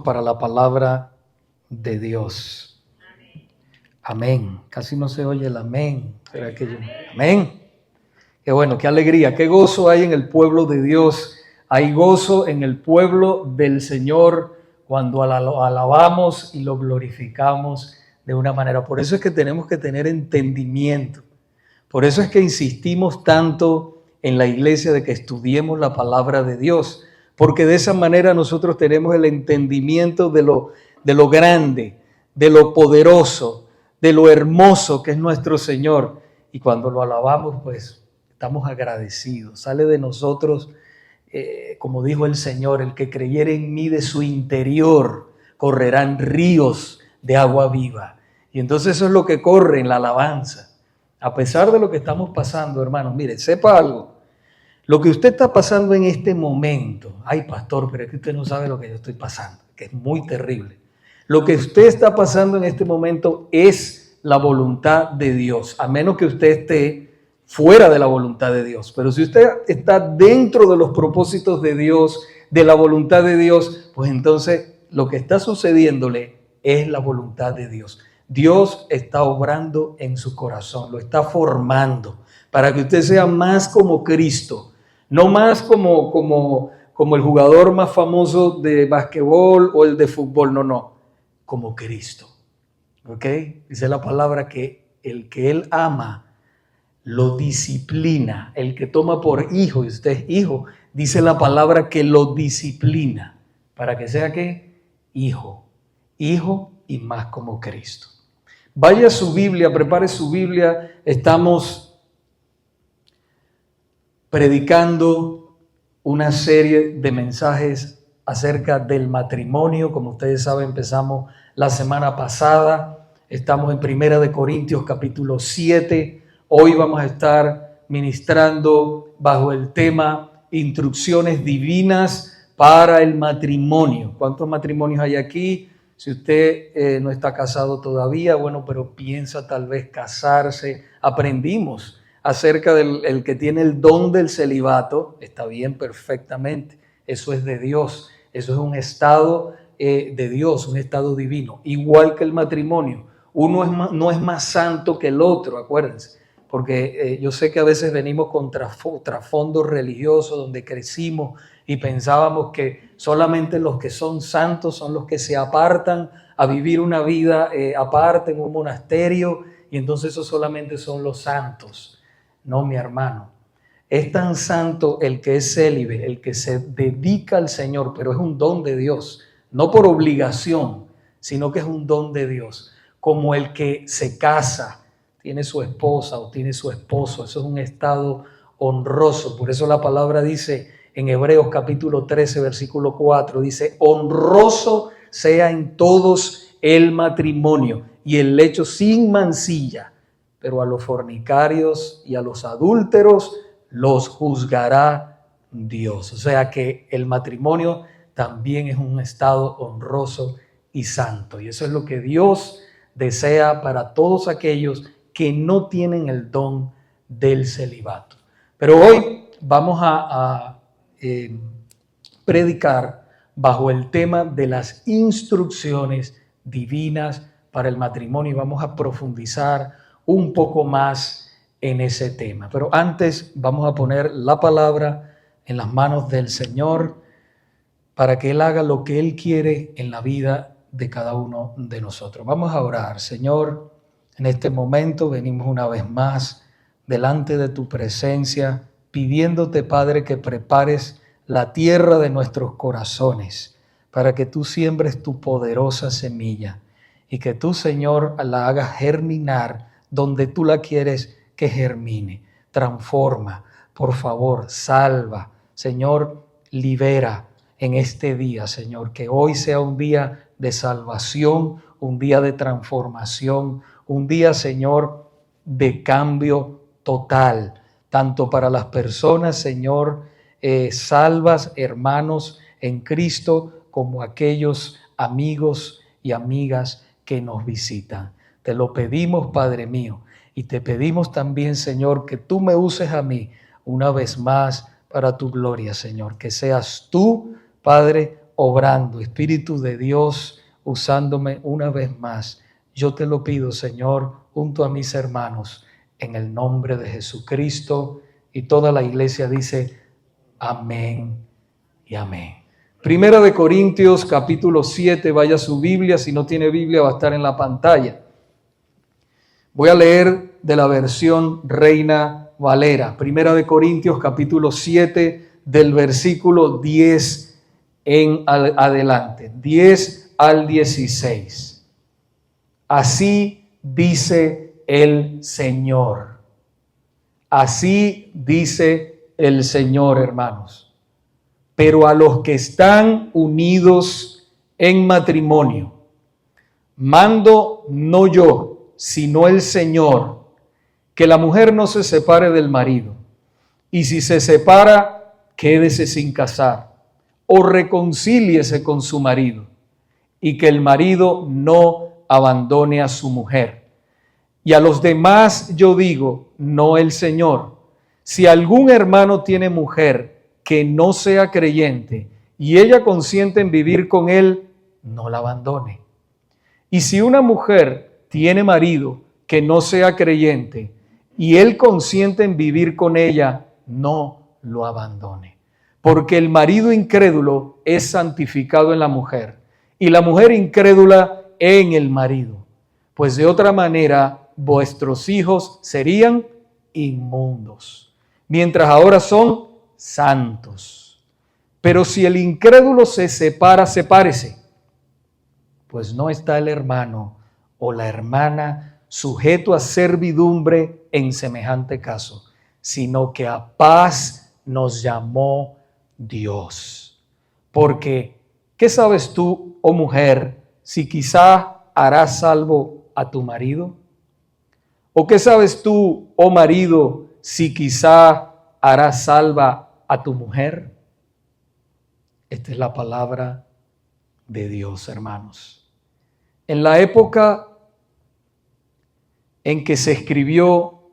para la palabra de Dios. Amén. Casi no se oye el amén. ¿Será que yo? Amén. Qué bueno, qué alegría, qué gozo hay en el pueblo de Dios. Hay gozo en el pueblo del Señor cuando lo alabamos y lo glorificamos de una manera. Por eso es que tenemos que tener entendimiento. Por eso es que insistimos tanto en la iglesia de que estudiemos la palabra de Dios, porque de esa manera nosotros tenemos el entendimiento de lo grande, de lo poderoso, de lo hermoso que es nuestro Señor. Y cuando lo alabamos, pues estamos agradecidos. Sale de nosotros, como dijo el Señor, el que creyere en mí, de su interior correrán ríos de agua viva. Y entonces eso es lo que corre en la alabanza. A pesar de lo que estamos pasando, hermanos, mire, sepa algo. Lo que usted está pasando en este momento, ay pastor, pero es que usted no sabe lo que yo estoy pasando, que es muy terrible. Lo que usted está pasando en este momento es la voluntad de Dios, a menos que usted esté fuera de la voluntad de Dios. Pero si usted está dentro de los propósitos de Dios, de la voluntad de Dios, pues entonces lo que está sucediéndole es la voluntad de Dios. Dios está obrando en su corazón, lo está formando para que usted sea más como Cristo, no más como el jugador más famoso de basquetbol o el de fútbol, no, como Cristo. ¿Ok? Dice la palabra que el que Él ama lo disciplina, el que toma por hijo, y usted es hijo, dice la palabra que lo disciplina, para que sea ¿qué? Hijo y más como Cristo. Vaya a su Biblia, prepare su Biblia, estamos predicando una serie de mensajes acerca del matrimonio. Como ustedes saben, empezamos la semana pasada, estamos en 1 Corintios capítulo 7, hoy vamos a estar ministrando bajo el tema instrucciones divinas para el matrimonio. ¿Cuántos matrimonios hay aquí? Si usted no está casado todavía, bueno, pero piensa tal vez casarse. Aprendimos acerca del que tiene el don del celibato. Está bien, perfectamente. Eso es de Dios. Eso es un estado de Dios, un estado divino. Igual que el matrimonio. Uno no es más santo que el otro, acuérdense. Porque yo sé que a veces venimos con trasfondos religiosos donde crecimos y pensábamos que solamente los que son santos son los que se apartan a vivir una vida aparte en un monasterio, y entonces esos solamente son los santos. No, mi hermano. Es tan santo el que es célibe, el que se dedica al Señor, pero es un don de Dios, no por obligación, sino que es un don de Dios, como el que se casa, tiene su esposa o tiene su esposo. Eso es un estado honroso. Por eso la palabra dice en Hebreos capítulo 13, versículo 4, dice: honroso sea en todos el matrimonio y el lecho sin mancilla, pero a los fornicarios y a los adúlteros los juzgará Dios. O sea que el matrimonio también es un estado honroso y santo. Y eso es lo que Dios desea para todos aquellos que no tienen el don del celibato. Pero hoy vamos a predicar bajo el tema de las instrucciones divinas para el matrimonio, y vamos a profundizar un poco más en ese tema. Pero antes vamos a poner la palabra en las manos del Señor para que Él haga lo que Él quiere en la vida de cada uno de nosotros. Vamos a orar. Señor, en este momento venimos una vez más delante de tu presencia, pidiéndote, Padre, que prepares la tierra de nuestros corazones para que tú siembres tu poderosa semilla y que tú, Señor, la hagas germinar donde tú la quieres que germine. Transforma, por favor, salva, Señor, libera en este día, Señor, que hoy sea un día de salvación, un día de transformación, un día, Señor, de cambio total, tanto para las personas, Señor, salvas, hermanos en Cristo, como aquellos amigos y amigas que nos visitan. Te lo pedimos, Padre mío, y te pedimos también, Señor, que tú me uses a mí una vez más para tu gloria, Señor, que seas tú, Padre, obrando. Espíritu de Dios usándome una vez más. Yo te lo pido, Señor, junto a mis hermanos, en el nombre de Jesucristo. Y toda la iglesia dice amén y amén. Primera de Corintios, capítulo 7, vaya a su Biblia. Si no tiene Biblia, va a estar en la pantalla. Voy a leer de la versión Reina Valera. Primera de Corintios, capítulo 7, del versículo 10 en adelante. 10 al 16. Así dice el Señor. Así dice el Señor, hermanos. Pero a los que están unidos en matrimonio, mando no yo, sino el Señor, que la mujer no se separe del marido, y si se separa, quédese sin casar, o reconcíliese con su marido, y que el marido no abandone a su mujer. Y a los demás yo digo, no el Señor, si algún hermano tiene mujer que no sea creyente, y ella consiente en vivir con él, no la abandone. Y si una mujer tiene marido que no sea creyente y él consiente en vivir con ella, no lo abandone. Porque el marido incrédulo es santificado en la mujer y la mujer incrédula en el marido. Pues de otra manera vuestros hijos serían inmundos, mientras ahora son santos. Pero si el incrédulo se separa, sepárese, pues no está el hermano o la hermana sujeto a servidumbre en semejante caso, sino que a paz nos llamó Dios. Porque, ¿qué sabes tú, oh mujer, si quizá harás salvo a tu marido? ¿O qué sabes tú, oh marido, si quizá harás salva a tu mujer? Esta es la palabra de Dios, hermanos. En la época en que se escribió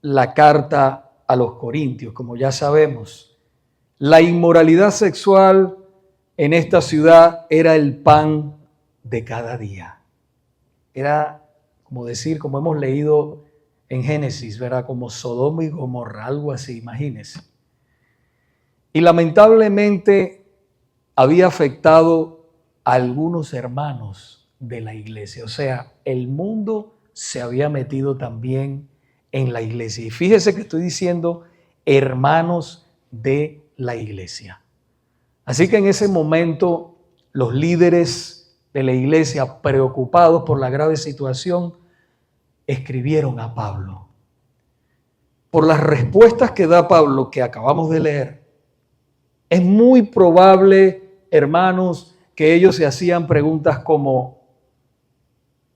la carta a los Corintios, como ya sabemos, la inmoralidad sexual en esta ciudad era el pan de cada día. Era como decir, como hemos leído en Génesis, ¿verdad? Como Sodoma y Gomorra, algo así, imagínense. Y lamentablemente había afectado a algunos hermanos de la iglesia. O sea, el mundo se había metido también en la iglesia. Y fíjese que estoy diciendo hermanos de la iglesia. Así que en ese momento los líderes de la iglesia, preocupados por la grave situación, escribieron a Pablo. Por las respuestas que da Pablo, que acabamos de leer, es muy probable, hermanos, que ellos se hacían preguntas como: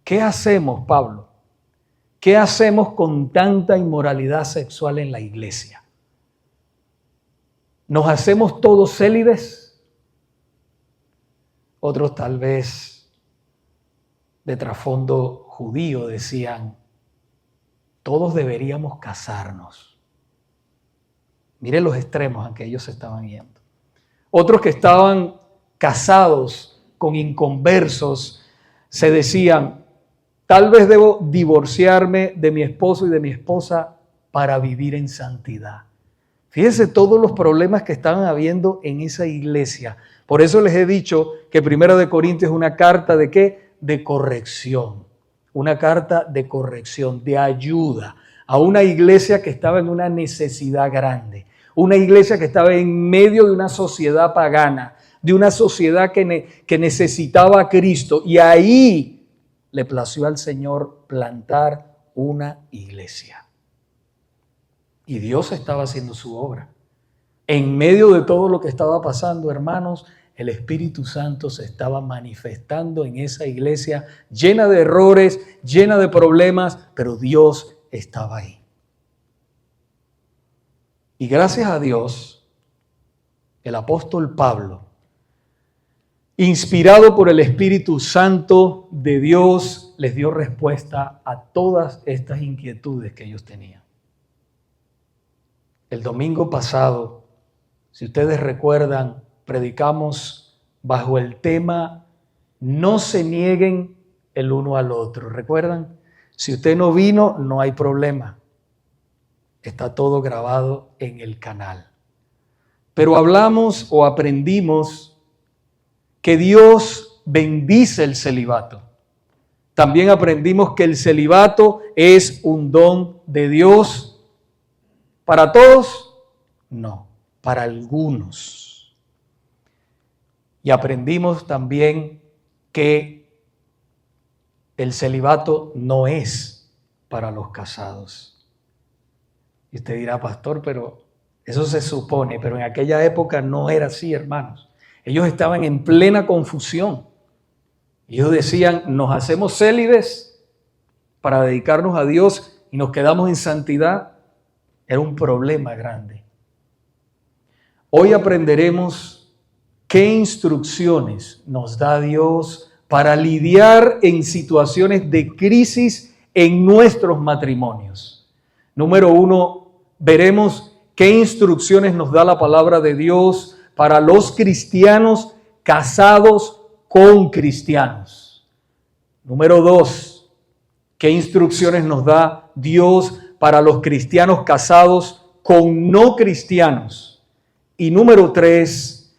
¿qué hacemos, Pablo? ¿Qué hacemos con tanta inmoralidad sexual en la iglesia? ¿Nos hacemos todos célibes? Otros tal vez de trasfondo judío decían: todos deberíamos casarnos. Miren los extremos a que ellos se estaban yendo. Otros que estaban casados con inconversos se decían: tal vez debo divorciarme de mi esposo y de mi esposa para vivir en santidad. Fíjense todos los problemas que estaban habiendo en esa iglesia. Por eso les he dicho que Primera de Corintios es una carta ¿de qué? De corrección. Una carta de corrección, de ayuda a una iglesia que estaba en una necesidad grande. Una iglesia que estaba en medio de una sociedad pagana, de una sociedad que necesitaba a Cristo. Y ahí le plació al Señor plantar una iglesia. Y Dios estaba haciendo su obra. En medio de todo lo que estaba pasando, hermanos, el Espíritu Santo se estaba manifestando en esa iglesia llena de errores, llena de problemas, pero Dios estaba ahí. Y gracias a Dios, el apóstol Pablo, inspirado por el Espíritu Santo de Dios, les dio respuesta a todas estas inquietudes que ellos tenían. El domingo pasado, si ustedes recuerdan, predicamos bajo el tema no se nieguen el uno al otro. ¿Recuerdan? Si usted no vino, no hay problema. Está todo grabado en el canal. Pero hablamos o aprendimos que Dios bendice el celibato. También aprendimos que el celibato es un don de Dios. ¿Para todos? No, para algunos. Y aprendimos también que el celibato no es para los casados. Y usted dirá, pastor, pero eso se supone, pero en aquella época no era así, hermanos. Ellos estaban en plena confusión. Ellos decían, nos hacemos célibes para dedicarnos a Dios y nos quedamos en santidad. Era un problema grande. Hoy aprenderemos qué instrucciones nos da Dios para lidiar en situaciones de crisis en nuestros matrimonios. Número 1, veremos qué instrucciones nos da la palabra de Dios para los cristianos casados con cristianos. Número 2, qué instrucciones nos da Dios para los cristianos casados con no cristianos. Y número 3,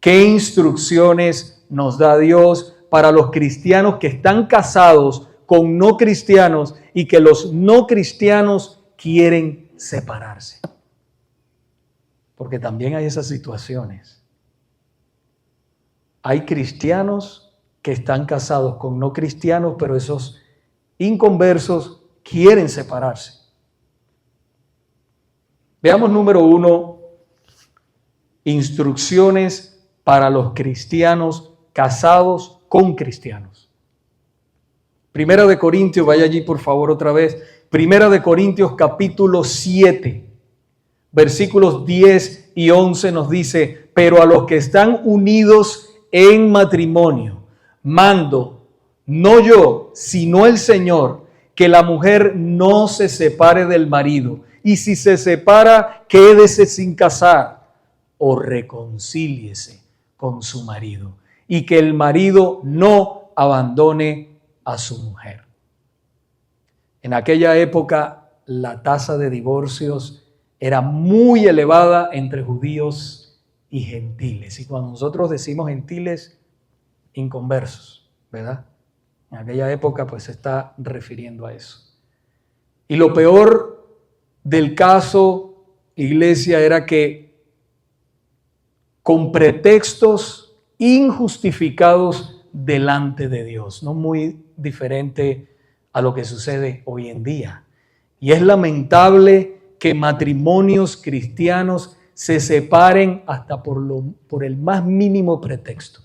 qué instrucciones nos da Dios para los cristianos que están casados con no cristianos y que los no cristianos quieren separarse. Porque también hay esas situaciones. Hay cristianos que están casados con no cristianos, pero esos inconversos quieren separarse. Veamos número 1, instrucciones para los cristianos casados con cristianos. Primera de Corintios, vaya allí por favor otra vez. Primera de Corintios capítulo 7, versículos 10 y 11 nos dice, pero a los que están unidos en matrimonio, mando, no yo, sino el Señor, que la mujer no se separe del marido, y si se separa, quédese sin casar, o reconcíliese con su marido, y que el marido no abandone a su mujer. En aquella época, la tasa de divorcios era muy elevada entre judíos y gentiles. Y cuando nosotros decimos gentiles, inconversos, ¿verdad? En aquella época pues se está refiriendo a eso. Y lo peor del caso, iglesia, era que con pretextos injustificados delante de Dios, no muy diferente a lo que sucede hoy en día. Y es lamentable que matrimonios cristianos se separen hasta por el más mínimo pretexto.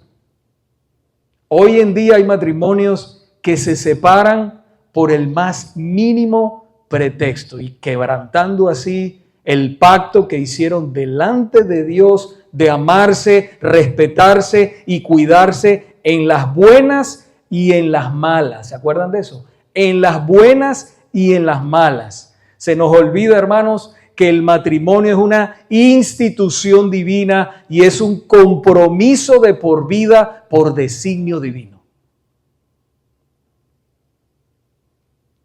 Hoy en día hay matrimonios que se separan por el más mínimo pretexto y quebrantando así el pacto que hicieron delante de Dios de amarse, respetarse y cuidarse en las buenas y en las malas. ¿Se acuerdan de eso? En las buenas y en las malas. Se nos olvida, hermanos, que el matrimonio es una institución divina y es un compromiso de por vida por designio divino.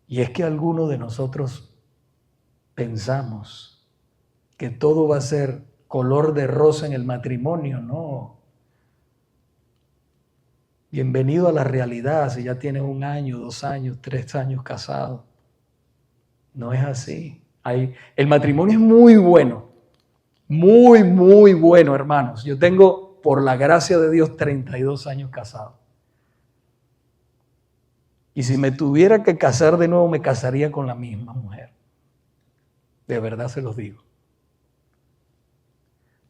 Y es que algunos de nosotros pensamos que todo va a ser color de rosa en el matrimonio. No. Bienvenido a la realidad si ya tienes 1 año, 2 años, 3 años casado. No es así. El matrimonio es muy bueno, muy, muy bueno, hermanos. Yo tengo, por la gracia de Dios, 32 años casado. Y si me tuviera que casar de nuevo, me casaría con la misma mujer. De verdad se los digo.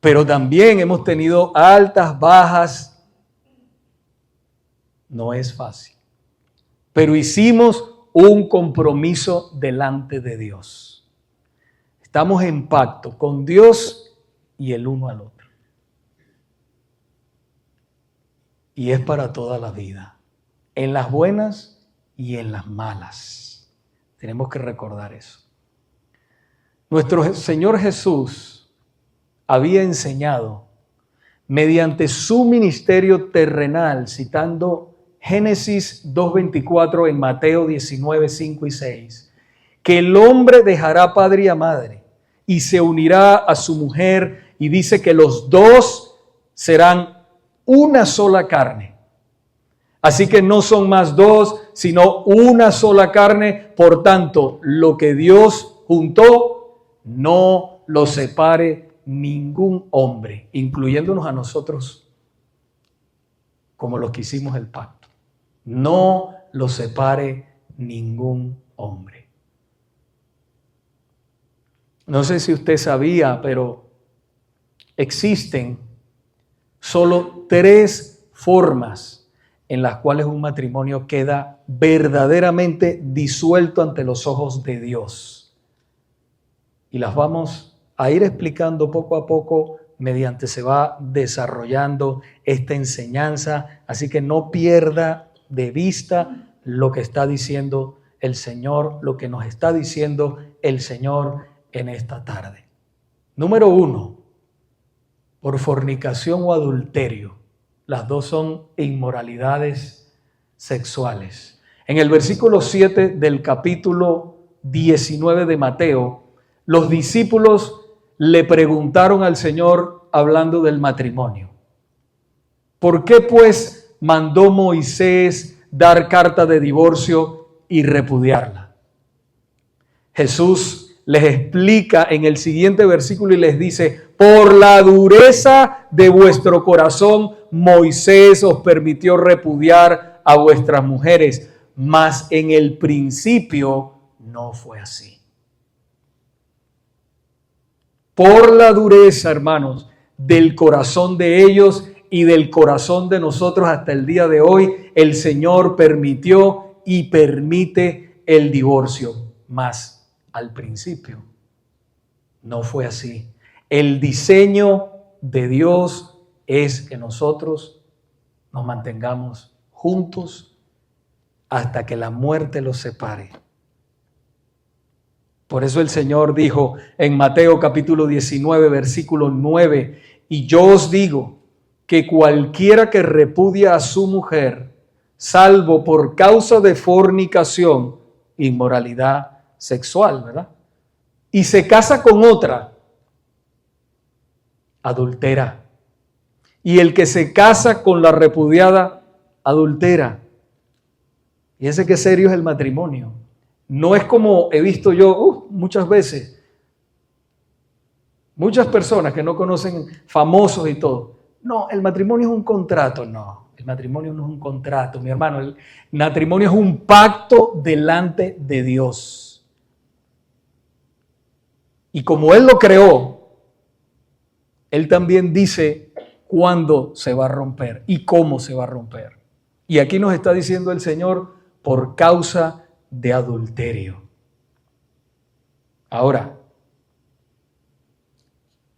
Pero también hemos tenido altas, bajas. No es fácil. Pero hicimos un compromiso delante de Dios. Estamos en pacto con Dios y el uno al otro. Y es para toda la vida. En las buenas y en las malas. Tenemos que recordar eso. Nuestro Señor Jesús había enseñado mediante su ministerio terrenal, citando Génesis 2:24 en Mateo 19:5 y 6, que el hombre dejará padre y a madre y se unirá a su mujer, y dice que los dos serán una sola carne. Así que no son más dos, sino una sola carne. Por tanto, lo que Dios juntó, no lo separe ningún hombre, incluyéndonos a nosotros como los que hicimos el pacto. No lo separe ningún hombre. No sé si usted sabía, pero existen solo 3 formas en las cuales un matrimonio queda verdaderamente disuelto ante los ojos de Dios. Y las vamos a ir explicando poco a poco mediante se va desarrollando esta enseñanza. Así que no pierda de vista lo que está diciendo el Señor, lo que nos está diciendo el Señor en esta tarde. Número 1, por fornicación o adulterio. Las dos son inmoralidades sexuales. En el versículo 7 del capítulo 19 de Mateo, los discípulos le preguntaron al Señor hablando del matrimonio: ¿por qué pues mandó Moisés dar carta de divorcio y repudiarla? Jesús les explica en el siguiente versículo y les dice: por la dureza de vuestro corazón, Moisés os permitió repudiar a vuestras mujeres, mas en el principio no fue así. Por la dureza, hermanos, del corazón de ellos y del corazón de nosotros hasta el día de hoy, el Señor permitió y permite el divorcio, mas al principio no fue así. El diseño de Dios es que nosotros nos mantengamos juntos hasta que la muerte los separe. Por eso el Señor dijo en Mateo capítulo 19, versículo 9, y yo os digo que cualquiera que repudia a su mujer, salvo por causa de fornicación, inmoralidad sexual, ¿verdad?, y se casa con otra, adultera. Y el que se casa con la repudiada, adultera. Y ese que serio es el matrimonio. No es como he visto yo muchas veces, muchas personas que no conocen, famosos y todo. No, el matrimonio es un contrato. No, el matrimonio no es un contrato, mi hermano. El matrimonio es un pacto delante de Dios. Y como Él lo creó, Él también dice cuándo se va a romper y cómo se va a romper. Y aquí nos está diciendo el Señor: por causa de adulterio. Ahora,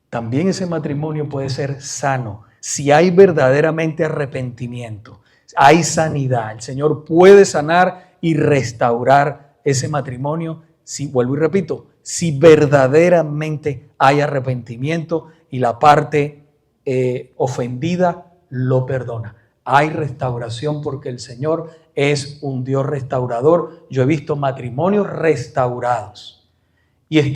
también ese matrimonio puede ser sano si hay verdaderamente arrepentimiento, hay sanidad. El Señor puede sanar y restaurar ese matrimonio, si, vuelvo y repito, si verdaderamente hay arrepentimiento y la parte ofendida lo perdona. Hay restauración porque el Señor es un Dios restaurador. Yo he visto matrimonios restaurados. Y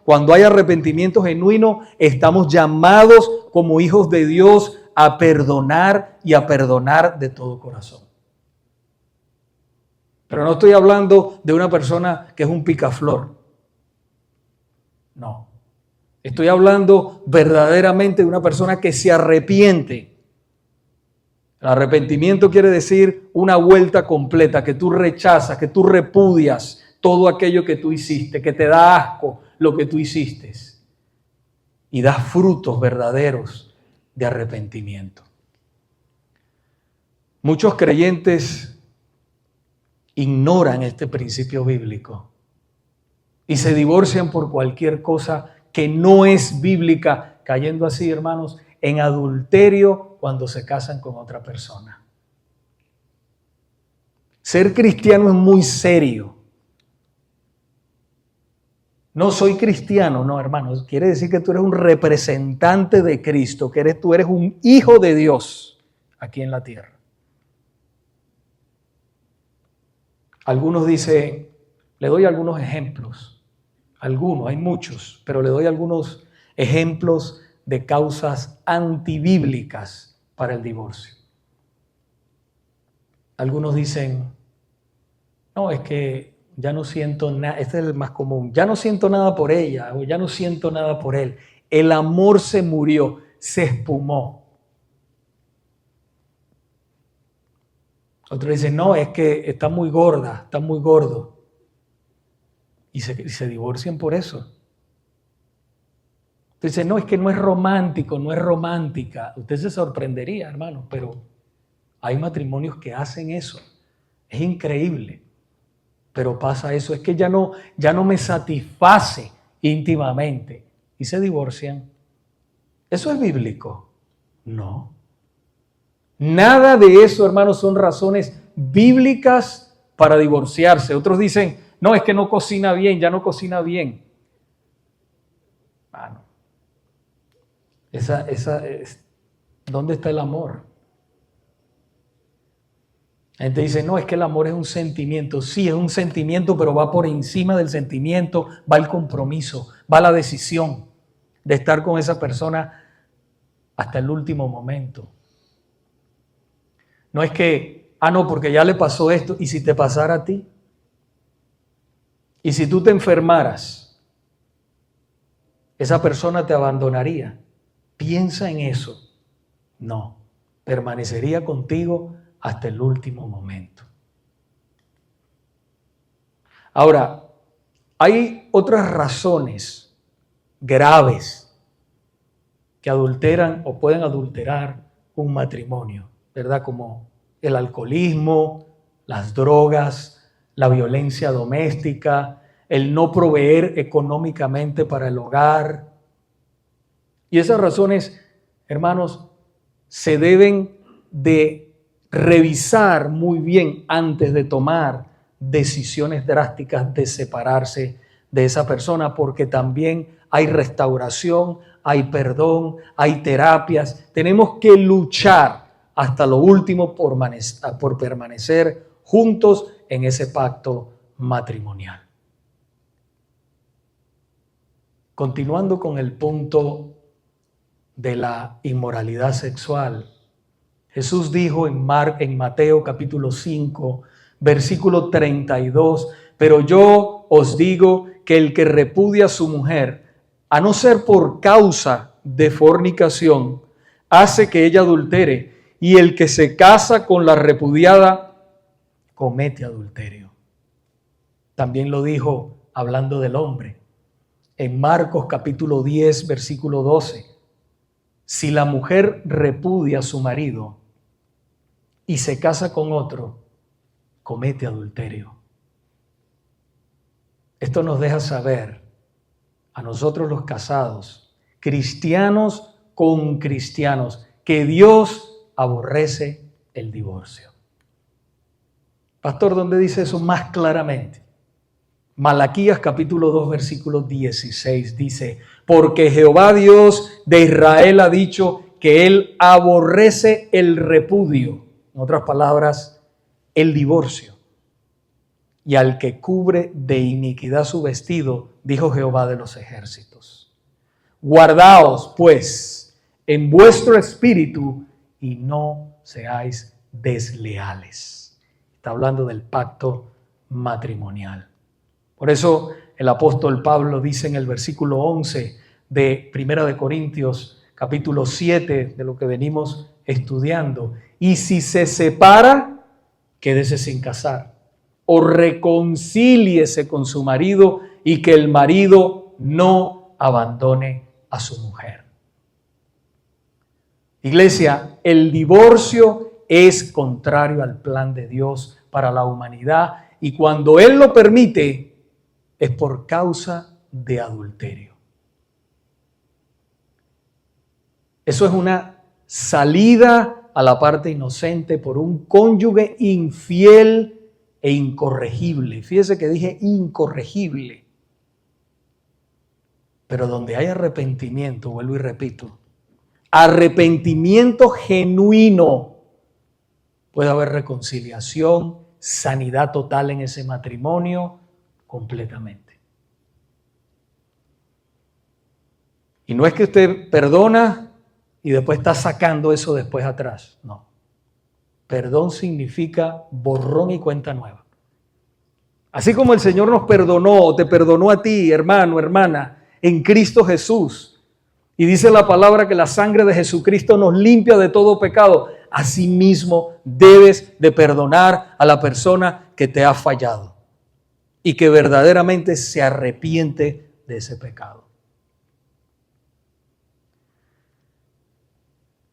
cuando hay arrepentimiento genuino, estamos llamados como hijos de Dios a perdonar y a perdonar de todo corazón. Pero no estoy hablando de una persona que es un picaflor. No. Estoy hablando verdaderamente de una persona que se arrepiente. El arrepentimiento quiere decir una vuelta completa, que tú rechazas, que tú repudias todo aquello que tú hiciste, que te da asco lo que tú hiciste y das frutos verdaderos de arrepentimiento. Muchos creyentes ignoran este principio bíblico y se divorcian por cualquier cosa que no es bíblica, cayendo así, hermanos, en adulterio cuando se casan con otra persona. Ser cristiano es muy serio. No soy cristiano, no, hermanos. Quiere decir que tú eres un representante de Cristo, que tú eres un hijo de Dios aquí en la tierra. Algunos dicen, le doy algunos ejemplos. Algunos, hay muchos, pero le doy algunos ejemplos de causas antibíblicas para el divorcio. Algunos dicen, no, es que ya no siento nada, este es el más común, ya no siento nada por ella o ya no siento nada por él. El amor se murió, se espumó. Otros dicen, no, es que está muy gorda, está muy gordo. Y se divorcian por eso. Entonces, no, es que no es romántico, no es romántica. Usted se sorprendería, hermano, pero hay matrimonios que hacen eso. Es increíble. Pero pasa eso, es que ya no me satisface íntimamente. Y se divorcian. ¿Eso es bíblico? No. Nada de eso, hermanos, son razones bíblicas para divorciarse. Otros dicen, no, es que no cocina bien, ya no cocina bien. Bueno, ¿dónde está el amor? La gente dice, no, es que el amor es un sentimiento. Sí, es un sentimiento, pero va por encima del sentimiento, va el compromiso, va la decisión de estar con esa persona hasta el último momento. No es que, no, porque ya le pasó esto, ¿y si te pasara a ti? ¿Y si tú te enfermaras? ¿Esa persona te abandonaría? Piensa en eso. No, permanecería contigo hasta el último momento. Ahora, hay otras razones graves que adulteran o pueden adulterar un matrimonio, ¿verdad? Como el alcoholismo, las drogas, la violencia doméstica, el no proveer económicamente para el hogar. Y esas razones, hermanos, se deben de revisar muy bien antes de tomar decisiones drásticas de separarse de esa persona, porque también hay restauración, hay perdón, hay terapias. Tenemos que luchar hasta lo último por permanecer juntos en ese pacto matrimonial. Continuando con el punto de la inmoralidad sexual, Jesús dijo en Mateo capítulo 5, versículo 32, pero yo os digo que el que repudia a su mujer, a no ser por causa de fornicación, hace que ella adultere, y el que se casa con la repudiada comete adulterio. También lo dijo hablando del hombre, en Marcos capítulo 10, versículo 12. Si la mujer repudia a su marido y se casa con otro, comete adulterio. Esto nos deja saber a nosotros los casados, cristianos con cristianos, que Dios aborrece el divorcio. Pastor, ¿dónde dice eso más claramente? Malaquías capítulo 2, versículo 16 dice, porque Jehová Dios de Israel ha dicho que Él aborrece el repudio. En otras palabras, el divorcio. Y al que cubre de iniquidad su vestido, dijo Jehová de los ejércitos. Guardaos, pues, en vuestro espíritu y no seáis desleales. Está hablando del pacto matrimonial. Por eso el apóstol Pablo dice en el versículo 11 de 1 de Corintios, capítulo 7, de lo que venimos estudiando, y si se separa, quédese sin casar, o reconcíliese con su marido, y que el marido no abandone a su mujer. Iglesia, el divorcio es contrario al plan de Dios para la humanidad, y cuando Él lo permite, es por causa de adulterio. Eso es una salida a la parte inocente por un cónyuge infiel e incorregible. Fíjese que dije incorregible. Pero donde hay arrepentimiento, vuelvo y repito, arrepentimiento genuino, puede haber reconciliación, sanidad total en ese matrimonio, completamente. Y no es que usted perdona y después está sacando eso después atrás, no. Perdón significa borrón y cuenta nueva. Así como el Señor nos perdonó o te perdonó a ti, hermano, hermana, en Cristo Jesús. Y dice la palabra que la sangre de Jesucristo nos limpia de todo pecado. Asimismo, debes de perdonar a la persona que te ha fallado y que verdaderamente se arrepiente de ese pecado.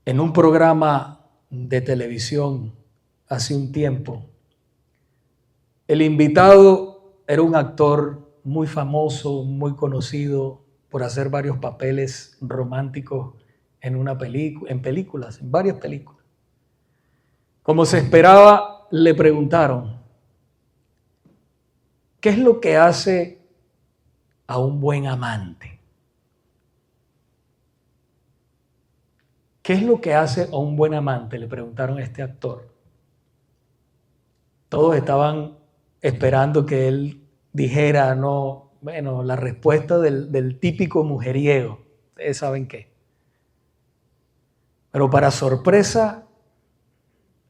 En un programa de televisión hace un tiempo, el invitado era un actor muy famoso, muy conocido por hacer varios papeles románticos en películas, en varias películas. Como se esperaba, le preguntaron, ¿qué es lo que hace a un buen amante? ¿Qué es lo que hace a un buen amante? Le preguntaron a este actor. Todos estaban esperando que él dijera, no, bueno, la respuesta del típico mujeriego. Ustedes saben qué. Pero para sorpresa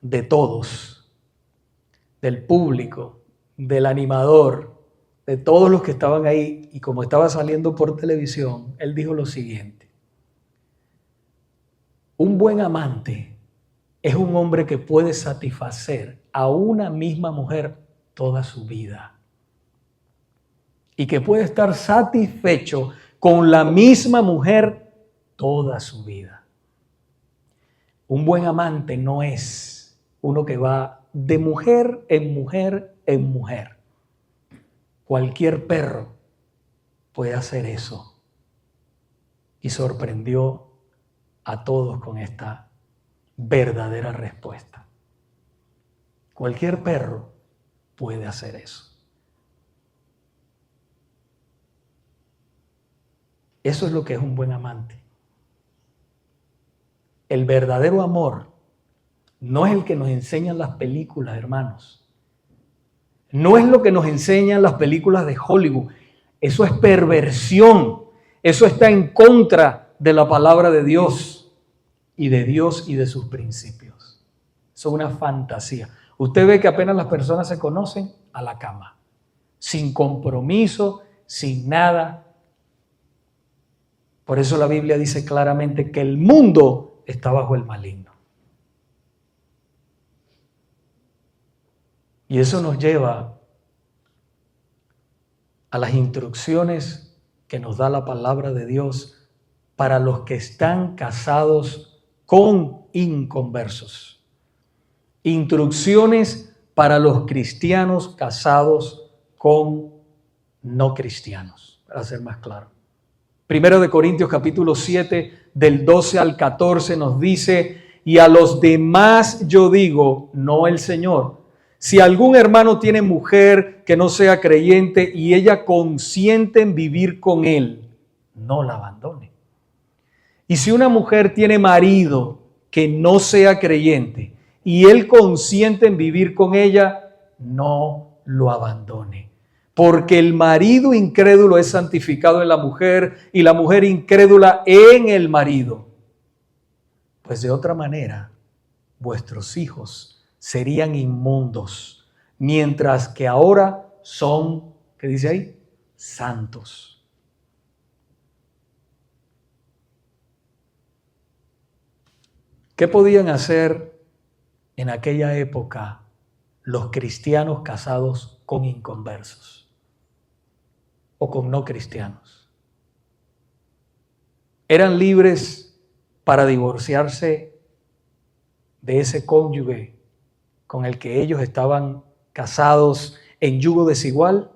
de todos, del público, del animador, de todos los que estaban ahí, y como estaba saliendo por televisión, él dijo lo siguiente: un buen amante es un hombre que puede satisfacer a una misma mujer toda su vida y que puede estar satisfecho con la misma mujer toda su vida. Un buen amante no es uno que va de mujer en mujer en mujer. Cualquier perro puede hacer eso. Y sorprendió a todos con esta verdadera respuesta. Cualquier perro puede hacer eso. Eso es lo que es un buen amante. El verdadero amor no es el que nos enseñan las películas, hermanos. No es lo que nos enseñan las películas de Hollywood. Eso es perversión. Eso está en contra de la palabra de Dios y de sus principios. Eso es una fantasía. Usted ve que apenas las personas se conocen, a la cama, sin compromiso, sin nada. Por eso la Biblia dice claramente que el mundo está bajo el maligno. Y eso nos lleva a las instrucciones que nos da la palabra de Dios para los que están casados con inconversos. Instrucciones para los cristianos casados con no cristianos, para ser más claro. Primero de Corintios capítulo 7, del 12 al 14 nos dice: y a los demás yo digo, no el Señor, si algún hermano tiene mujer que no sea creyente y ella consiente en vivir con él, no la abandone. Y si una mujer tiene marido que no sea creyente y él consiente en vivir con ella, no lo abandone. Porque el marido incrédulo es santificado en la mujer y la mujer incrédula en el marido. Pues de otra manera, vuestros hijos serían inmundos, mientras que ahora son, ¿qué dice ahí? Santos. ¿Qué podían hacer en aquella época los cristianos casados con inconversos o con no cristianos? Eran libres para divorciarse de ese cónyuge con el que ellos estaban casados en yugo desigual.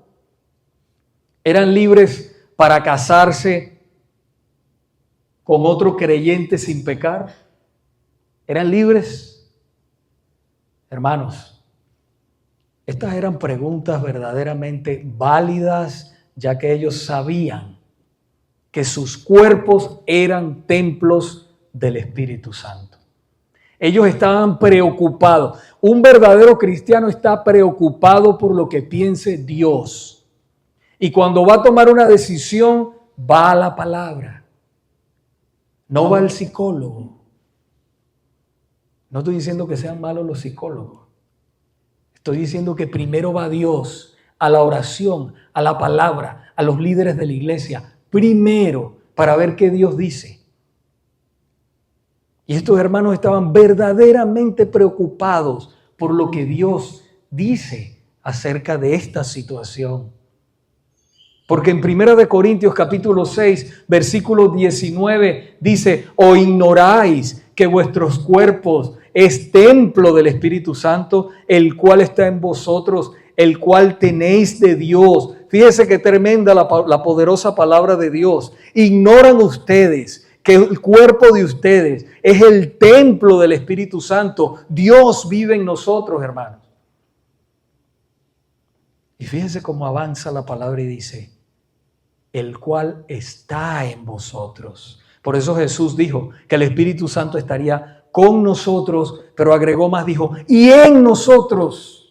Eran libres para casarse con otro creyente sin pecar. ¿Eran libres? Hermanos, estas eran preguntas verdaderamente válidas, ya que ellos sabían que sus cuerpos eran templos del Espíritu Santo. Ellos estaban preocupados. Un verdadero cristiano está preocupado por lo que piense Dios. Y cuando va a tomar una decisión, va a la palabra. No va al psicólogo. No estoy diciendo que sean malos los psicólogos. Estoy diciendo que primero va a Dios, a la oración, a la palabra, a los líderes de la iglesia. Primero, para ver qué Dios dice. Y estos hermanos estaban verdaderamente preocupados por lo que Dios dice acerca de esta situación. Porque en 1 Corintios capítulo 6, versículo 19 dice: ¿o ignoráis que vuestros cuerpos es templo del Espíritu Santo, el cual está en vosotros, el cual tenéis de Dios? Fíjese qué tremenda la poderosa palabra de Dios. ¿Ignoran ustedes que el cuerpo de ustedes es el templo del Espíritu Santo? Dios vive en nosotros, hermanos. Y fíjense cómo avanza la palabra y dice: el cual está en vosotros. Por eso Jesús dijo que el Espíritu Santo estaría con nosotros, pero agregó más, dijo, y en nosotros.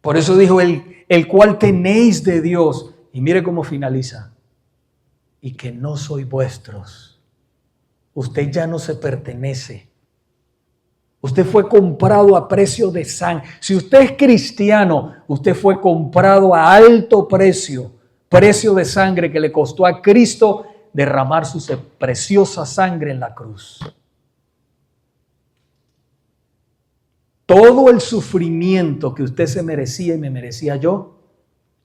Por eso dijo el cual tenéis de Dios. Y mire cómo finaliza. Y que no sois vuestros. Usted ya no se pertenece. Usted fue comprado a precio de sangre. Si usted es cristiano, usted fue comprado a alto precio. Precio de sangre que le costó a Cristo derramar su preciosa sangre en la cruz. Todo el sufrimiento que usted se merecía y me merecía yo,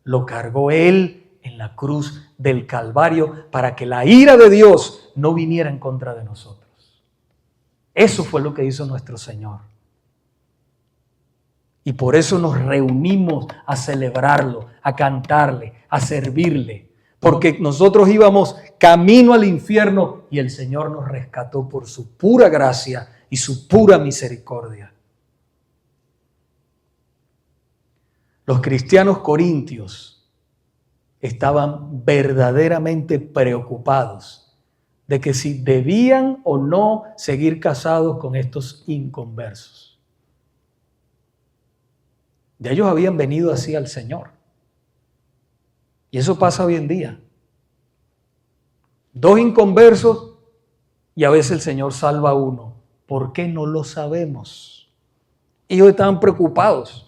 lo cargó Él en la cruz del Calvario para que la ira de Dios no viniera en contra de nosotros. Eso fue lo que hizo nuestro Señor. Y por eso nos reunimos a celebrarlo, a cantarle, a servirle. Porque nosotros íbamos camino al infierno y el Señor nos rescató por su pura gracia y su pura misericordia. Los cristianos corintios estaban verdaderamente preocupados de que si debían o no seguir casados con estos inconversos. Ya ellos habían venido así al Señor. Y eso pasa hoy en día. 2 inconversos y a veces el Señor salva a uno. ¿Por qué? No lo sabemos. Ellos estaban preocupados.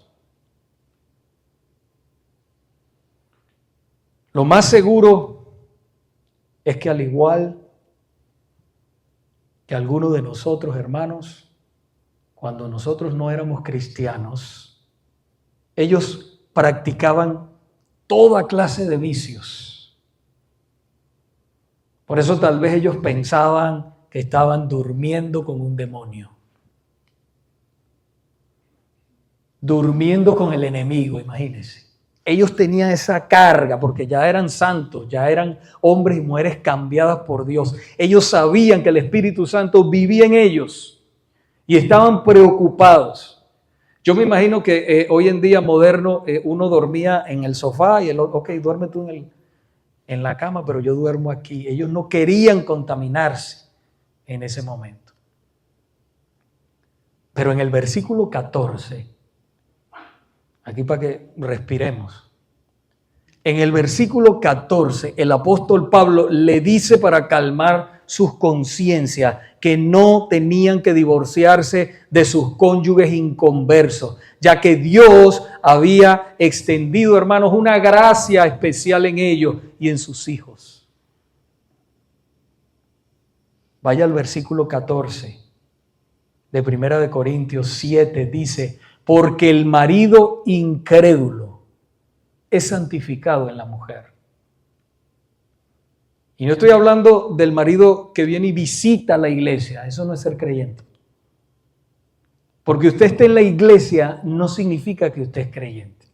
Lo más seguro es que al igual que algunos de nosotros, hermanos, cuando nosotros no éramos cristianos, ellos practicaban toda clase de vicios. Por eso tal vez ellos pensaban que estaban durmiendo con un demonio. Durmiendo con el enemigo, imagínense. Ellos tenían esa carga porque ya eran santos, ya eran hombres y mujeres cambiadas por Dios. Ellos sabían que el Espíritu Santo vivía en ellos y estaban preocupados. Yo me imagino que hoy en día moderno uno dormía en el sofá y el otro, ok, duerme tú en la cama, pero yo duermo aquí. Ellos no querían contaminarse en ese momento. Pero en el versículo 14, aquí para que respiremos. En el versículo 14, el apóstol Pablo le dice para calmar sus conciencias que no tenían que divorciarse de sus cónyuges inconversos, ya que Dios había extendido, hermanos, una gracia especial en ellos y en sus hijos. Vaya al versículo 14 de 1 Corintios 7, dice: porque el marido incrédulo es santificado en la mujer. Y no estoy hablando del marido que viene y visita la iglesia, eso no es ser creyente. Porque usted esté en la iglesia no significa que usted es creyente.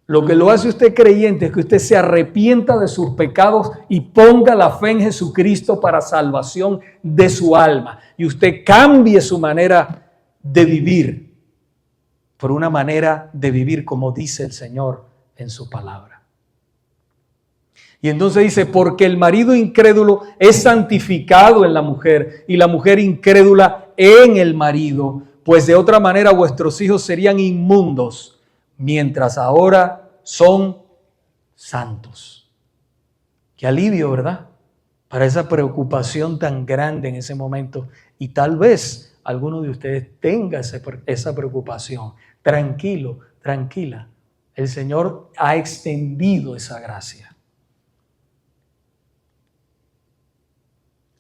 Lo que lo hace usted creyente es que usted se arrepienta de sus pecados y ponga la fe en Jesucristo para salvación de su alma. Y usted cambie su manera de vivir. por una manera de vivir como dice el Señor en su palabra. Y entonces dice, porque el marido incrédulo es santificado en la mujer y la mujer incrédula en el marido, pues de otra manera vuestros hijos serían inmundos, mientras ahora son santos. Qué alivio, ¿verdad? Para esa preocupación tan grande en ese momento. Y tal vez alguno de ustedes tenga esa preocupación. Tranquilo, tranquila. El Señor ha extendido esa gracia.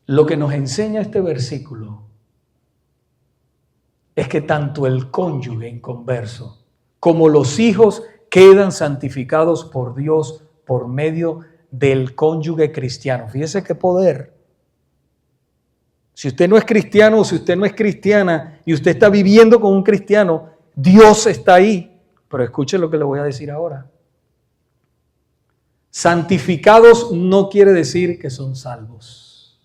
Lo que nos enseña este versículo es que tanto el cónyuge inconverso como los hijos quedan santificados por Dios por medio del cónyuge cristiano. Fíjese qué poder. Si usted no es cristiano o si usted no es cristiana y usted está viviendo con un cristiano, Dios está ahí. Pero escuche lo que le voy a decir ahora. Santificados no quiere decir que son salvos.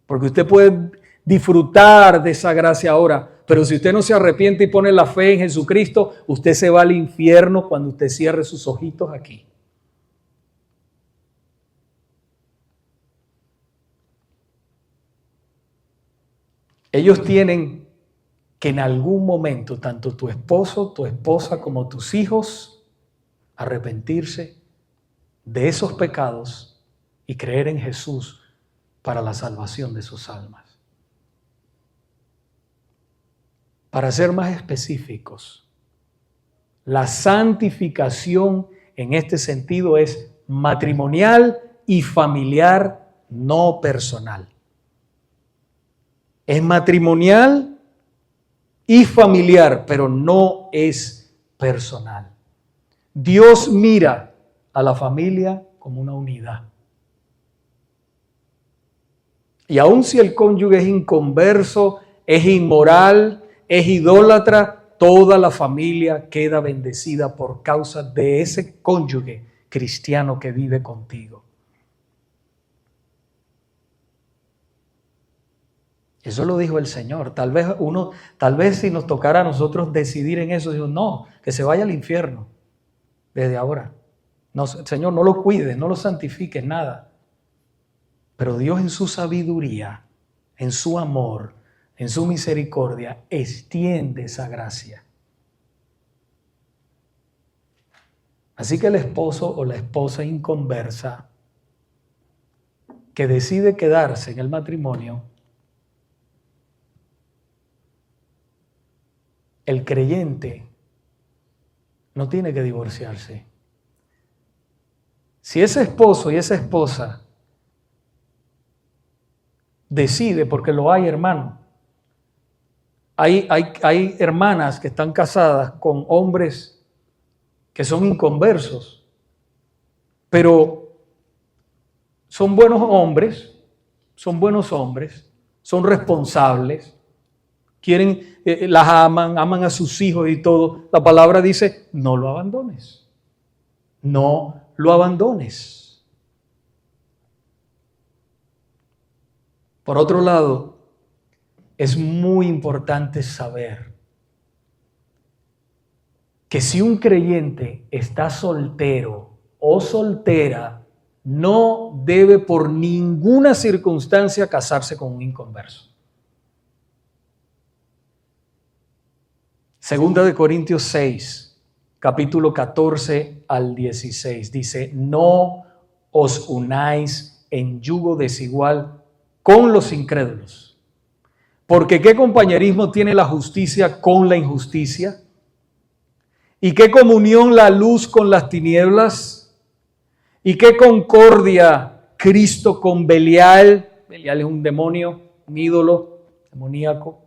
Porque usted puede disfrutar de esa gracia ahora, pero si usted no se arrepiente y pone la fe en Jesucristo, usted se va al infierno cuando usted cierre sus ojitos aquí. Ellos tienen que en algún momento, tanto tu esposo, tu esposa como tus hijos, arrepentirse de esos pecados y creer en Jesús para la salvación de sus almas. Para ser más específicos, la santificación en este sentido es matrimonial y familiar, no personal. Es matrimonial y familiar, pero no es personal. Dios mira a la familia como una unidad. Y aun si el cónyuge es inconverso, es inmoral, es idólatra, toda la familia queda bendecida por causa de ese cónyuge cristiano que vive contigo. Eso lo dijo el Señor. Tal vez si nos tocara a nosotros decidir en eso, digo, no, que se vaya al infierno desde ahora. No, Señor, no lo cuides, no lo santifiques, nada. Pero Dios en su sabiduría, en su amor, en su misericordia, extiende esa gracia. Así que el esposo o la esposa inconversa que decide quedarse en el matrimonio, el creyente no tiene que divorciarse. Si ese esposo y esa esposa decide, porque lo hay, hermano, hay hermanas que están casadas con hombres que son inconversos, pero son buenos hombres, son responsables, quieren, las aman a sus hijos y todo. La palabra dice, no lo abandones. No lo abandones. Por otro lado, es muy importante saber que si un creyente está soltero o soltera, no debe por ninguna circunstancia casarse con un inconverso. Segunda de Corintios 6, capítulo 14 al 16, dice, no os unáis en yugo desigual con los incrédulos, porque ¿qué compañerismo tiene la justicia con la injusticia? ¿Y qué comunión la luz con las tinieblas? ¿Y qué concordia Cristo con Belial? Belial es un demonio, un ídolo demoníaco.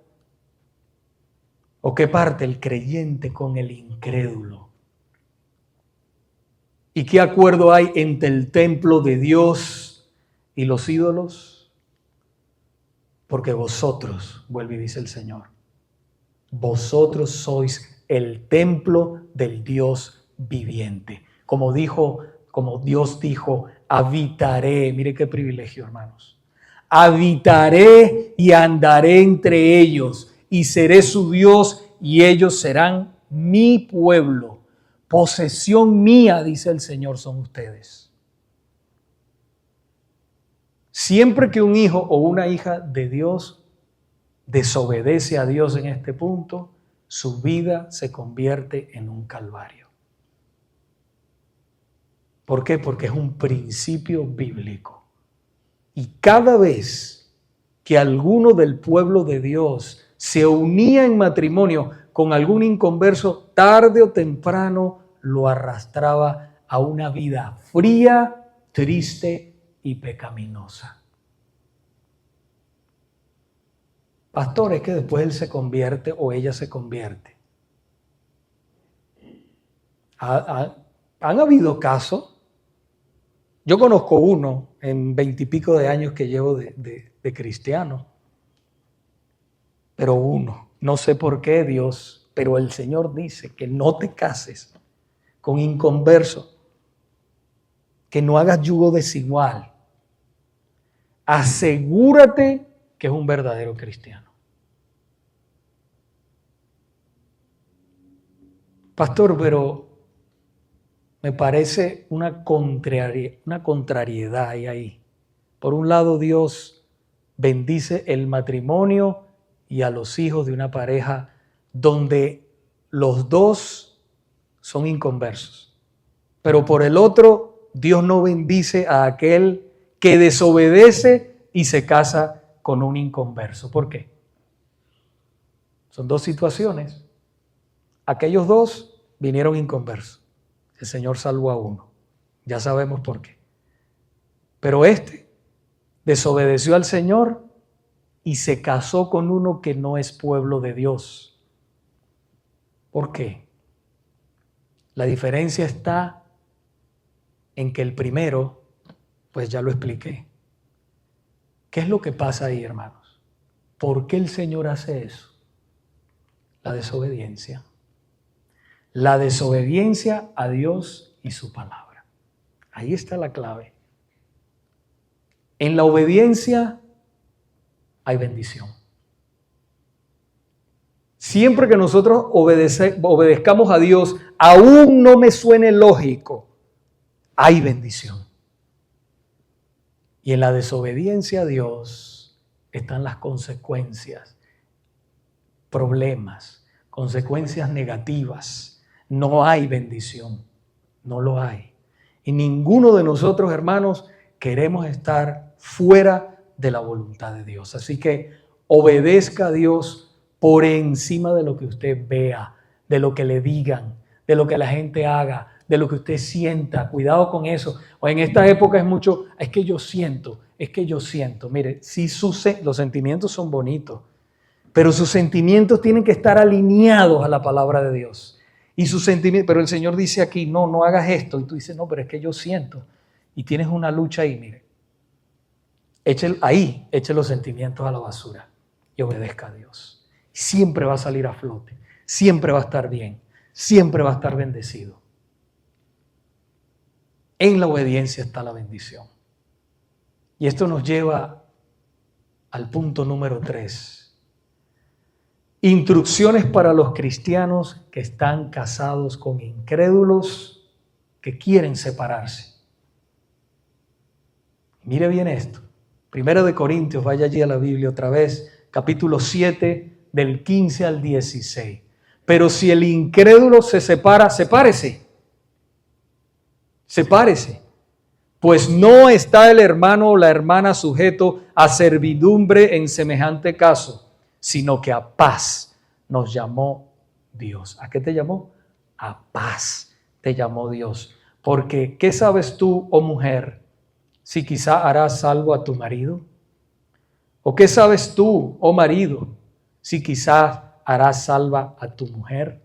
¿O qué parte el creyente con el incrédulo? ¿Y qué acuerdo hay entre el templo de Dios y los ídolos? Porque vosotros, vuelve y dice el Señor, vosotros sois el templo del Dios viviente. Como Dios dijo, habitaré, mire qué privilegio, hermanos. Habitaré y andaré entre ellos y seré su Dios y ellos serán mi pueblo. Posesión mía, dice el Señor, son ustedes. Siempre que un hijo o una hija de Dios desobedece a Dios en este punto, su vida se convierte en un calvario. ¿Por qué? Porque es un principio bíblico. Y cada vez que alguno del pueblo de Dios se unía en matrimonio con algún inconverso, tarde o temprano lo arrastraba a una vida fría, triste y pecaminosa. Pastor, es que después él se convierte o ella se convierte. Han habido casos. Yo conozco uno en 20 y pico de años que llevo de cristiano. Pero uno, no sé por qué Dios, pero el Señor dice que no te cases con inconverso, que no hagas yugo desigual. Asegúrate que es un verdadero cristiano. Pastor, pero me parece una contrariedad ahí. Por un lado, Dios bendice el matrimonio y a los hijos de una pareja donde los dos son inconversos. Pero por el otro, Dios no bendice a aquel que desobedece y se casa con un inconverso. ¿Por qué? Son dos situaciones. Aquellos dos vinieron inconversos. El Señor salvó a uno. Ya sabemos por qué. Pero este desobedeció al Señor y se casó con uno que no es pueblo de Dios. ¿Por qué? La diferencia está en que el primero, pues ya lo expliqué. ¿Qué es lo que pasa ahí, hermanos? ¿Por qué el Señor hace eso? La desobediencia. La desobediencia a Dios y su palabra. Ahí está la clave. En la obediencia hay bendición. Siempre que nosotros obedezcamos a Dios, aún no me suene lógico, hay bendición. Y en la desobediencia a Dios están las consecuencias, problemas, consecuencias negativas. No hay bendición, no lo hay. Y ninguno de nosotros, hermanos, queremos estar fuera de la voluntad de Dios. Así que obedezca a Dios por encima de lo que usted vea, de lo que le digan, de lo que la gente haga, de lo que usted sienta. Cuidado con eso. O en esta época es mucho, es que yo siento. Mire, si los sentimientos son bonitos, pero sus sentimientos tienen que estar alineados a la palabra de Dios. Y sus sentimientos, pero el Señor dice aquí, no hagas esto. Y tú dices, no, pero es que yo siento. Y tienes una lucha ahí, mire. Eche los sentimientos a la basura y obedezca a Dios. Siempre va a salir a flote. Siempre va a estar bien. Siempre va a estar bendecido. En la obediencia está la bendición. Y esto nos lleva al punto número 3. Instrucciones para los cristianos que están casados con incrédulos que quieren separarse. Mire bien esto. 1 Corintios, vaya allí a la Biblia otra vez, capítulo 7, del 15 al 16. Pero si el incrédulo se separa, sepárese. Pues no está el hermano o la hermana sujeto a servidumbre en semejante caso, sino que a paz nos llamó Dios. ¿A qué te llamó? A paz te llamó Dios. Porque, ¿qué sabes tú, oh mujer, si quizá harás salvo a tu marido? ¿O qué sabes tú, oh marido, si quizás harás salva a tu mujer?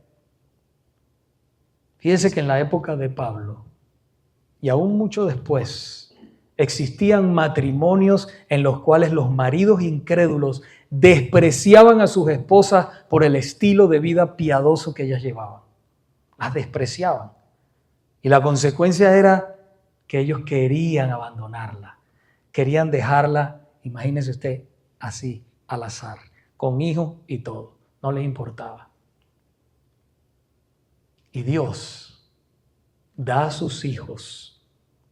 Fíjense que en la época de Pablo, y aún mucho después, existían matrimonios en los cuales los maridos incrédulos despreciaban a sus esposas por el estilo de vida piadoso que ellas llevaban. Las despreciaban. Y la consecuencia era que ellos querían abandonarla. Querían dejarla, imagínese usted, así, al azar, con hijos y todo. No les importaba. Y Dios da a sus hijos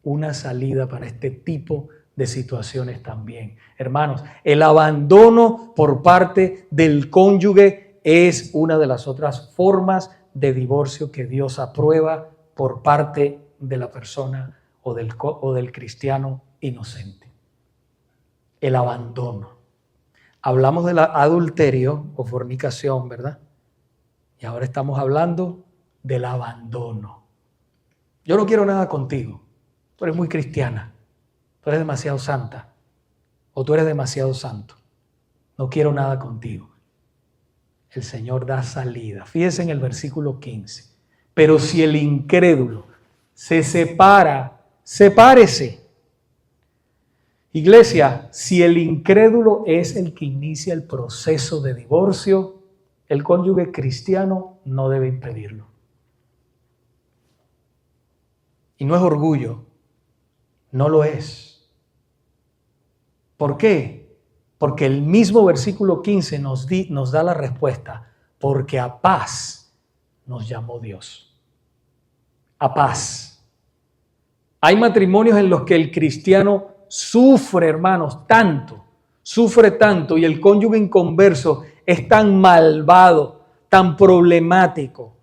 una salida para este tipo de situaciones también. Hermanos, el abandono por parte del cónyuge es una de las otras formas de divorcio que Dios aprueba por parte de la persona o del cristiano inocente. El abandono. Hablamos del adulterio o fornicación, ¿verdad? Y ahora estamos hablando del abandono. Yo no quiero nada contigo. Tú eres muy cristiana. Tú eres demasiado santa. O tú eres demasiado santo. No quiero nada contigo. El Señor da salida. Fíjense en el versículo 15. Pero si el incrédulo se separa, sepárese. Iglesia, si el incrédulo es el que inicia el proceso de divorcio, el cónyuge cristiano no debe impedirlo. Y no es orgullo, no lo es. ¿Por qué? Porque el mismo versículo 15 nos da la respuesta. Porque a paz nos llamó Dios. A paz. Hay matrimonios en los que el cristiano sufre, hermanos, sufre tanto, y el cónyuge inconverso es tan malvado, tan problemático,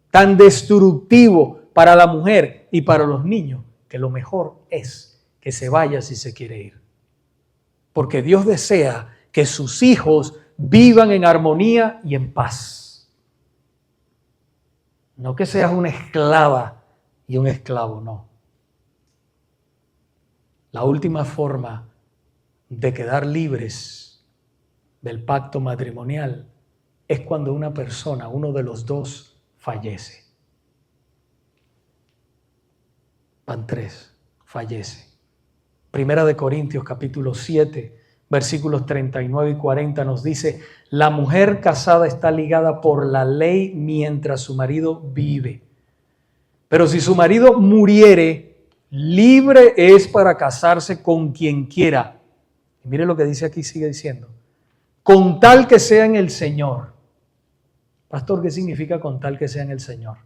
tan destructivo para la mujer y para los niños, que lo mejor es que se vaya si se quiere ir. Porque Dios desea que sus hijos vivan en armonía y en paz. No que seas una esclava y un esclavo, no. La última forma de quedar libres del pacto matrimonial es cuando una persona, uno de los dos, fallece. Van 3, fallece. Primera de Corintios capítulo 7, versículos 39 y 40 nos dice: la mujer casada está ligada por la ley mientras su marido vive. Pero si su marido muriere, libre es para casarse con quien quiera. Y mire lo que dice aquí, sigue diciendo. Con tal que sea en el Señor. Pastor, ¿qué significa con tal que sea en el Señor?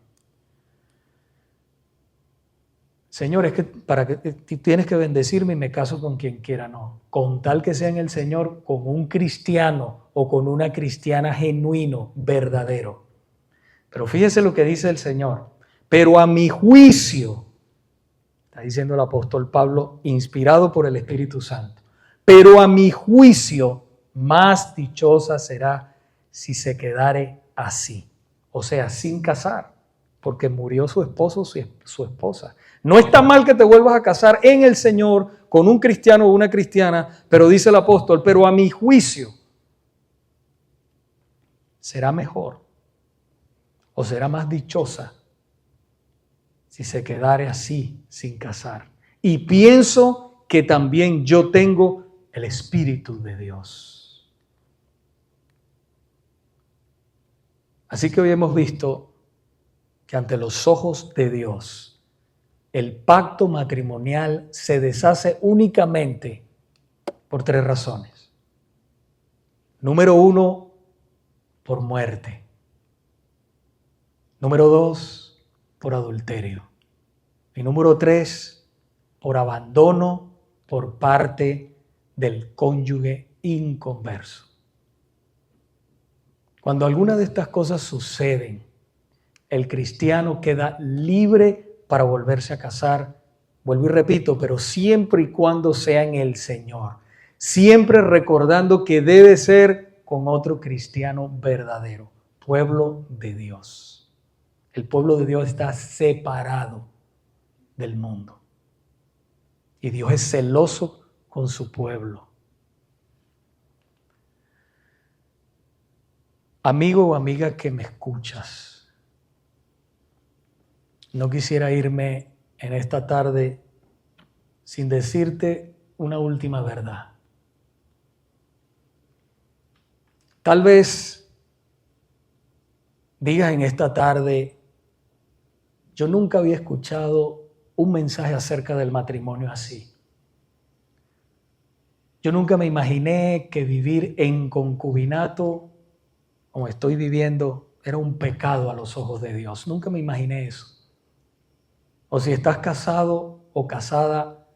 Señor, es que para que tienes que bendecirme y me caso con quien quiera. No, con tal que sea en el Señor, con un cristiano o con una cristiana genuino, verdadero. Pero fíjese lo que dice el Señor. Pero a mi juicio, está diciendo el apóstol Pablo, inspirado por el Espíritu Santo, pero a mi juicio más dichosa será si se quedare así. O sea, sin casar, porque murió su esposo o su esposa. No está mal que te vuelvas a casar en el Señor con un cristiano o una cristiana, pero dice el apóstol, pero a mi juicio será mejor o será más dichosa si se quedare así, sin casar. Y pienso que también yo tengo el Espíritu de Dios. Así que hoy hemos visto que ante los ojos de Dios, el pacto matrimonial se deshace únicamente por 3 razones. Número 1, por muerte. Número 2, por adulterio. Y número 3, por abandono por parte del cónyuge inconverso. Cuando alguna de estas cosas suceden, el cristiano queda libre para volverse a casar. Vuelvo y repito, pero siempre y cuando sea en el Señor. Siempre recordando que debe ser con otro cristiano verdadero, pueblo de Dios. El pueblo de Dios está separado del mundo. Y Dios es celoso con su pueblo. Amigo o amiga que me escuchas, no quisiera irme en esta tarde sin decirte una última verdad. Tal vez digas en esta tarde, yo nunca había escuchado un mensaje acerca del matrimonio así. Yo nunca me imaginé que vivir en concubinato, como estoy viviendo era un pecado a los ojos de Dios. Nunca me imaginé eso. O si estás casado o casada,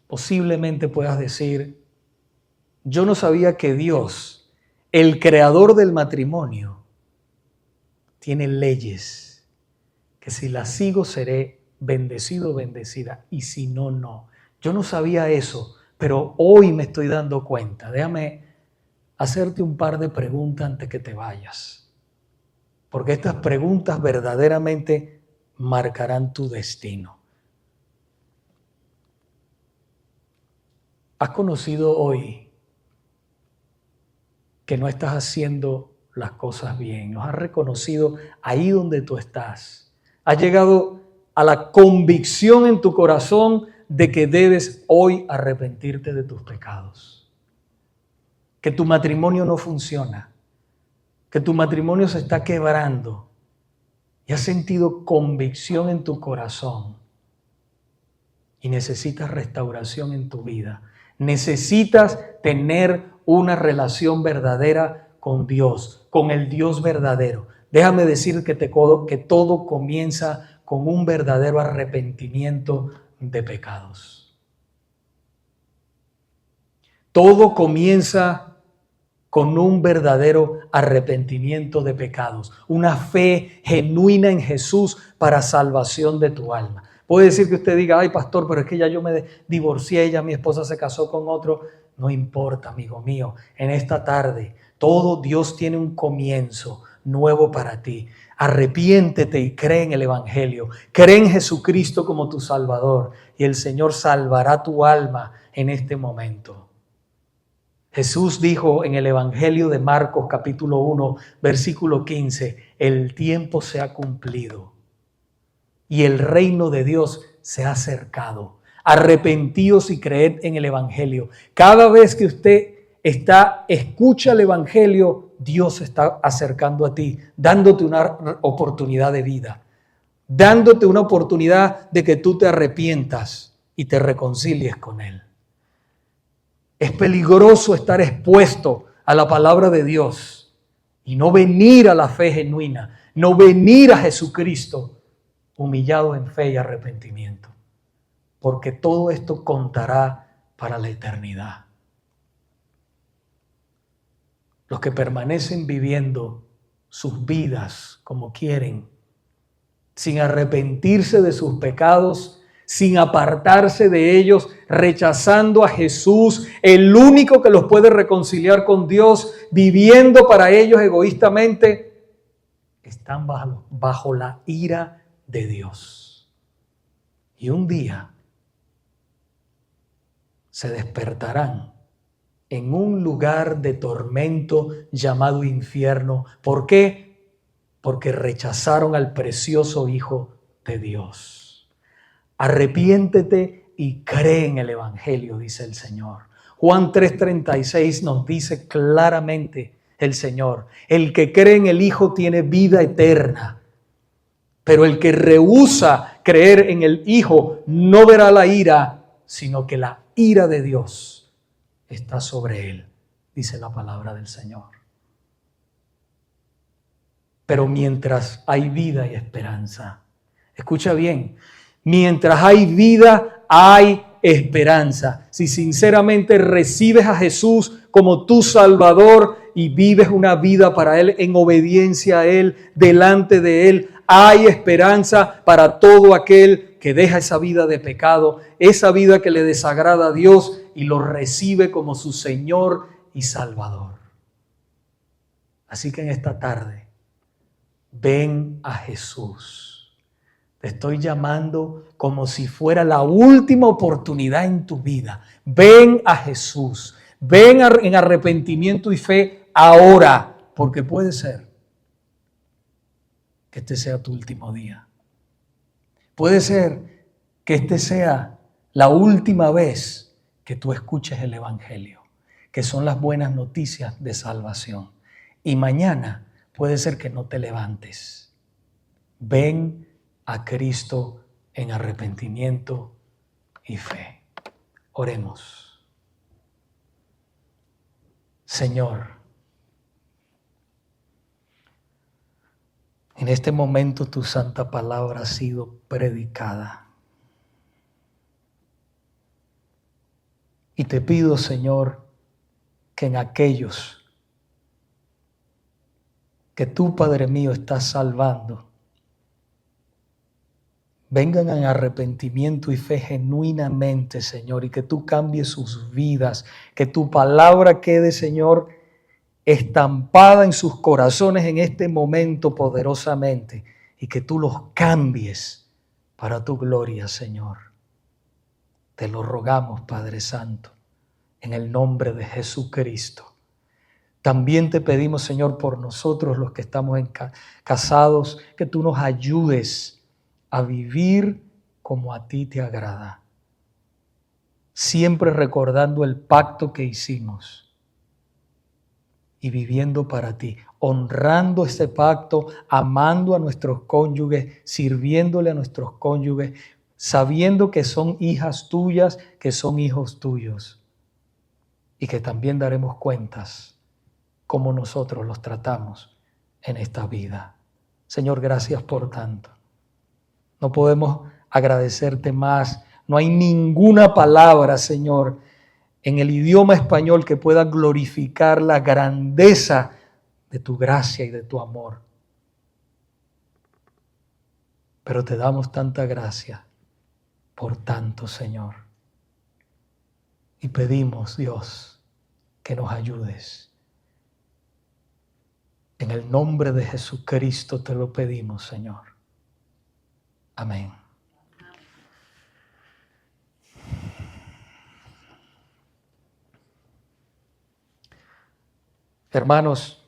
posiblemente puedas decir, yo no sabía que Dios, el creador del matrimonio, tiene leyes que si las sigo seré bendecido o bendecida y si no, no. Yo no sabía eso, pero hoy me estoy dando cuenta. Déjame hacerte un par de preguntas antes que te vayas, porque estas preguntas verdaderamente marcarán tu destino. ¿Has conocido hoy que no estás haciendo las cosas bien? ¿Los has reconocido ahí donde tú estás? ¿Has llegado a la convicción en tu corazón de que debes hoy arrepentirte de tus pecados? Que tu matrimonio no funciona, que tu matrimonio se está quebrando y has sentido convicción en tu corazón y necesitas restauración en tu vida. Necesitas tener una relación verdadera con Dios, con el Dios verdadero. Déjame decir que todo comienza con un verdadero arrepentimiento de pecados. Todo comienza con un verdadero arrepentimiento de pecados, una fe genuina en Jesús para salvación de tu alma. Puede decir que usted diga, ay pastor, pero es que ya yo me divorcié, ya mi esposa se casó con otro. No importa, amigo mío, en esta tarde todo Dios tiene un comienzo nuevo para ti. Arrepiéntete y cree en el Evangelio. Cree en Jesucristo como tu Salvador y el Señor salvará tu alma en este momento. Jesús dijo en el Evangelio de Marcos capítulo 1, versículo 15, el tiempo se ha cumplido y el reino de Dios se ha acercado. Arrepentíos y creed en el Evangelio. Cada vez que usted escucha el Evangelio, Dios se está acercando a ti, dándote una oportunidad de vida, dándote una oportunidad de que tú te arrepientas y te reconcilies con Él. Es peligroso estar expuesto a la palabra de Dios y no venir a la fe genuina, no venir a Jesucristo humillado en fe y arrepentimiento, porque todo esto contará para la eternidad. Los que permanecen viviendo sus vidas como quieren, sin arrepentirse de sus pecados, sin apartarse de ellos, rechazando a Jesús, el único que los puede reconciliar con Dios, viviendo para ellos egoístamente, están bajo la ira de Dios. Y un día se despertarán en un lugar de tormento llamado infierno. ¿Por qué? Porque rechazaron al precioso Hijo de Dios. Arrepiéntete y cree en el Evangelio, dice el Señor. Juan 3:36 nos dice claramente el Señor, el que cree en el Hijo tiene vida eterna, pero el que rehúsa creer en el Hijo no verá la ira, sino que la ira de Dios está sobre él, dice la palabra del Señor. Pero mientras hay vida y esperanza, escucha bien, mientras hay vida, hay esperanza. Si sinceramente recibes a Jesús como tu Salvador y vives una vida para Él, en obediencia a Él, delante de Él, hay esperanza para todo aquel que deja esa vida de pecado, esa vida que le desagrada a Dios y lo recibe como su Señor y Salvador. Así que en esta tarde, ven a Jesús. Te estoy llamando como si fuera la última oportunidad en tu vida. Ven a Jesús. Ven en arrepentimiento y fe ahora, porque puede ser que este sea tu último día. Puede ser que este sea la última vez que tú escuches el Evangelio, que son las buenas noticias de salvación. Y mañana puede ser que no te levantes. Ven a Cristo en arrepentimiento y fe. Oremos. Señor, En este momento tu santa palabra ha sido predicada. Y te pido, Señor, que en aquellos que tú, Padre mío, estás salvando, vengan en arrepentimiento y fe genuinamente, Señor, y que tú cambies sus vidas, que tu palabra quede, Señor, estampada en sus corazones en este momento poderosamente, y que tú los cambies para tu gloria, Señor. Te lo rogamos, Padre Santo, en el nombre de Jesucristo. También te pedimos, Señor, por nosotros los que estamos casados, que tú nos ayudes a vivir como a ti te agrada, siempre recordando el pacto que hicimos y viviendo para ti, honrando este pacto, amando a nuestros cónyuges, sirviéndole a nuestros cónyuges, sabiendo que son hijas tuyas, que son hijos tuyos, y que también daremos cuentas cómo nosotros los tratamos en esta vida. Señor, gracias por tanto. No podemos agradecerte más. No hay ninguna palabra, Señor, en el idioma español que pueda glorificar la grandeza de tu gracia y de tu amor. Pero te damos tanta gracia por tanto, Señor. Y pedimos, Dios, que nos ayudes. En el nombre de Jesucristo te lo pedimos, Señor. Amén. Hermanos,